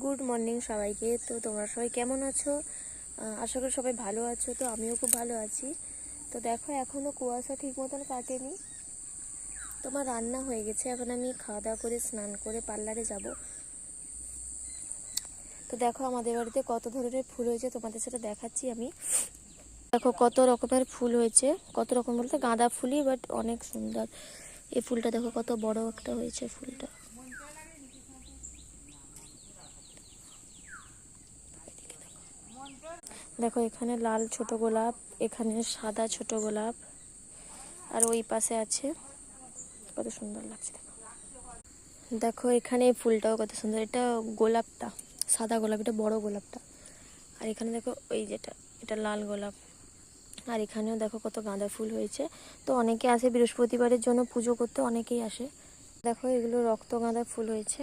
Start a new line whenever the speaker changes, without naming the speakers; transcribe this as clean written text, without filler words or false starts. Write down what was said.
Good morning সবাইকে। তো তোমরা সবাই কেমন আছো? আশা করি সবাই ভালো আছো। তো আমিও খুব ভালো আছি। তো দেখো এখনও কুয়াশা ঠিক মতন কাটেনি, তোমার রান্না হয়ে গেছে। এখন আমি খাওয়া দাওয়া করে স্নান করে পার্লারে যাব। তো দেখো আমাদের বাড়িতে কত ধরনের ফুল হয়েছে তোমাদের সাথে দেখাচ্ছি আমি। দেখো কত রকমের ফুল হয়েছে, কত রকম বলতে গাঁদা ফুলই, বাট অনেক সুন্দর। এই ফুলটা দেখো কত বড় একটা হয়েছে ফুলটা। দেখো এখানে লাল ছোট গোলাপ, এখানে সাদা ছোট গোলাপ, আর ওই পাশে আছে, কত সুন্দর লাগছে। দেখো এখানে এই ফুলটাও কত সুন্দর, এটা গোলাপটা সাদা গোলাপ, এটা বড় গোলাপটা। আর এখানে দেখো ওই যেটা, এটা লাল গোলাপ। আর এখানেও দেখো কত গাঁদা ফুল হয়েছে। তো অনেকে আসে বৃহস্পতিবারের জন্য পুজো করতে, অনেকেই আসে। দেখো এগুলো রক্ত গাঁদা ফুল হয়েছে।